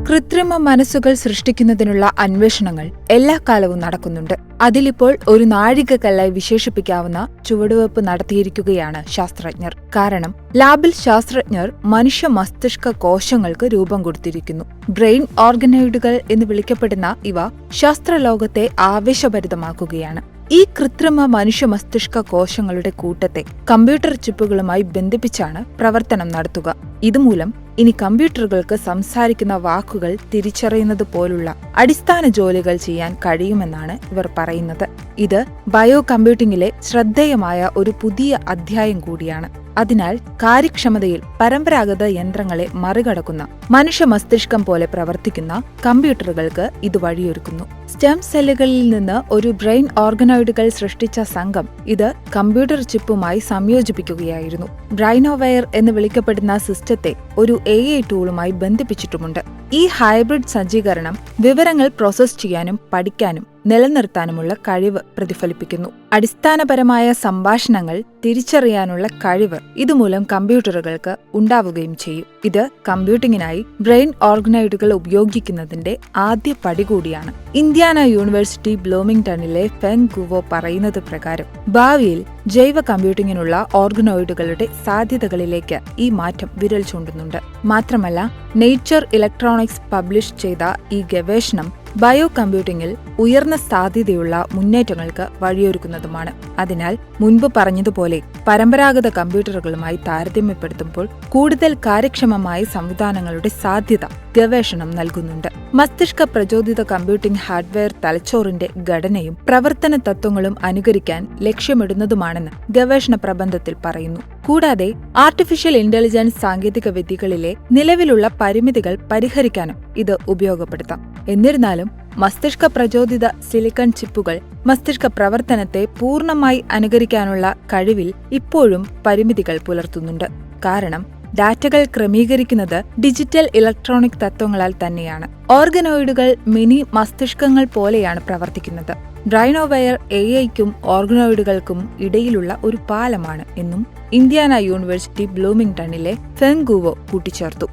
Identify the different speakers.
Speaker 1: കൃത്രിമ മനസ്സുകൾ സൃഷ്ടിക്കുന്നതിനുള്ള അന്വേഷണങ്ങൾ എല്ലാ കാലവും നടക്കുന്നുണ്ട്. അതിലിപ്പോൾ ഒരു നാഴികക്കല്ലായി വിശേഷിപ്പിക്കാവുന്ന ചുവടുവയ്പ് നടത്തിയിരിക്കുകയാണ് ശാസ്ത്രജ്ഞർ. കാരണം ലാബിൽ ശാസ്ത്രജ്ഞർ മനുഷ്യ മസ്തിഷ്ക കോശങ്ങൾക്ക് രൂപം കൊടുത്തിരിക്കുന്നു. ബ്രെയിൻ ഓർഗനോയിഡുകൾ എന്ന് വിളിക്കപ്പെടുന്ന ഇവ ശാസ്ത്രലോകത്തെ ആവേശഭരിതമാക്കുകയാണ്. ഈ കൃത്രിമ മനുഷ്യ മസ്തിഷ്ക കോശങ്ങളുടെ കൂട്ടത്തെ കമ്പ്യൂട്ടർ ചിപ്പുകളുമായി ബന്ധിപ്പിച്ചാണ് പ്രവർത്തനം നടത്തുക. ഇതുമൂലം ഇനി കമ്പ്യൂട്ടറുകൾക്ക് സംസാരിക്കുന്ന വാക്കുകൾ തിരിച്ചറിയുന്നത് പോലുള്ള അടിസ്ഥാന ജോലികൾ ചെയ്യാൻ കഴിയുമെന്നാണ് ഇവർ പറയുന്നത്. ഇത് ബയോ കമ്പ്യൂട്ടിംഗിലെ ശ്രദ്ധേയമായ ഒരു പുതിയ അധ്യായം കൂടിയാണ്. അതിനാൽ കാര്യക്ഷമതയിൽ പരമ്പരാഗത യന്ത്രങ്ങളെ മറികടക്കുന്ന മനുഷ്യ മസ്തിഷ്കം പോലെ പ്രവർത്തിക്കുന്ന കമ്പ്യൂട്ടറുകൾക്ക് ഇത് വഴിയൊരുക്കുന്നു. സ്റ്റെം സെല്ലുകളിൽ നിന്ന് ഒരു ബ്രെയിൻ ഓർഗനോയിഡുകൾ സൃഷ്ടിച്ച സംഘം ഇത് കമ്പ്യൂട്ടർ ചിപ്പുമായി സംയോജിപ്പിക്കുകയായിരുന്നു. ബ്രൈനോവെയർ എന്ന് വിളിക്കപ്പെടുന്ന സിസ്റ്റത്തെ ഒരു AI ടൂളുമായി ബന്ധിപ്പിച്ചിട്ടുമുണ്ട്. ഈ ഹൈബ്രിഡ് സജ്ജീകരണം വിവരങ്ങൾ പ്രോസസ് ചെയ്യാനും പഠിക്കാനും നിലനിർത്താനുമുള്ള കഴിവ് പ്രതിഫലിപ്പിക്കുന്നു. അടിസ്ഥാനപരമായ സംഭാഷണങ്ങൾ തിരിച്ചറിയാനുള്ള കഴിവ് ഇതുമൂലം കമ്പ്യൂട്ടറുകൾക്ക് ഉണ്ടാവുകയും ചെയ്യും. ഇത് കമ്പ്യൂട്ടിംഗിനായി ബ്രെയിൻ ഓർഗനോയിഡുകൾ ഉപയോഗിക്കുന്നതിന്റെ ആദ്യ പടി കൂടിയാണ്. ഇന്ത്യാന യൂണിവേഴ്സിറ്റി ബ്ലൂമിംഗ്ടണിലെ ഫെങ് ഗുവോ പറയുന്നത് പ്രകാരം ഭാവിയിൽ ജൈവ കമ്പ്യൂട്ടിംഗിനുള്ള ഓർഗനോയിഡുകളുടെ സാധ്യതകളിലേക്ക് ഈ മാറ്റം വിരൽ ചൂണ്ടുന്നുണ്ട്. മാത്രമല്ല, നേച്ചർ ഇലക്ട്രോണിക്സ് പബ്ലിഷ് ചെയ്ത ഈ ഗവേഷണം ബയോ കമ്പ്യൂട്ടിംഗിൽ ഉയർന്ന സാധ്യതയുള്ള മുന്നേറ്റങ്ങൾക്ക് വഴിയൊരുക്കുന്നതുമാണ്. അതിനാൽ മുൻപ് പറഞ്ഞതുപോലെ പരമ്പരാഗത കമ്പ്യൂട്ടറുകളുമായി താരതമ്യപ്പെടുത്തുമ്പോൾ കൂടുതൽ കാര്യക്ഷമമായ സംവിധാനങ്ങളുടെ സാധ്യത ഗവേഷണം നൽകുന്നുണ്ട്. മസ്തിഷ്ക പ്രചോദിത കമ്പ്യൂട്ടിംഗ് ഹാർഡ്വെയർ തലച്ചോറിന്റെ ഘടനയും പ്രവർത്തന തത്വങ്ങളും അനുകരിക്കാൻ ലക്ഷ്യമിടുന്നതുമാണെന്ന് ഗവേഷണ പ്രബന്ധത്തിൽ പറയുന്നു. കൂടാതെ ആർട്ടിഫിഷ്യൽ ഇന്റലിജൻസ് സാങ്കേതിക വിദ്യകളിലെ നിലവിലുള്ള പരിമിതികൾ പരിഹരിക്കാനും ഇത് ഉപയോഗപ്പെടുത്താം. എന്നിരുന്നാലും മസ്തിഷ്ക പ്രചോദിത സിലിക്കൺ ചിപ്പുകൾ മസ്തിഷ്ക പ്രവർത്തനത്തെ പൂർണ്ണമായി അനുകരിക്കാനുള്ള കഴിവിൽ ഇപ്പോഴും പരിമിതികൾ പുലർത്തുന്നുണ്ട്. കാരണം ഡാറ്റകൾ ക്രമീകരിക്കുന്നത് ഡിജിറ്റൽ ഇലക്ട്രോണിക് തത്വങ്ങളാൽ തന്നെയാണ്. ഓർഗനോയിഡുകൾ മിനി മസ്തിഷ്കങ്ങൾ പോലെയാണ് പ്രവർത്തിക്കുന്നത്. ബ്രൈനോവെയർ AIക്കും ഓർഗനോയിഡുകൾക്കും ഇടയിലുള്ള ഒരു പാലമാണ് എന്നും ഇന്ത്യാന യൂണിവേഴ്സിറ്റി ബ്ലൂമിംഗ്ടണിലെ ഫെങ് ഗുവോ കൂട്ടിച്ചേർത്തു.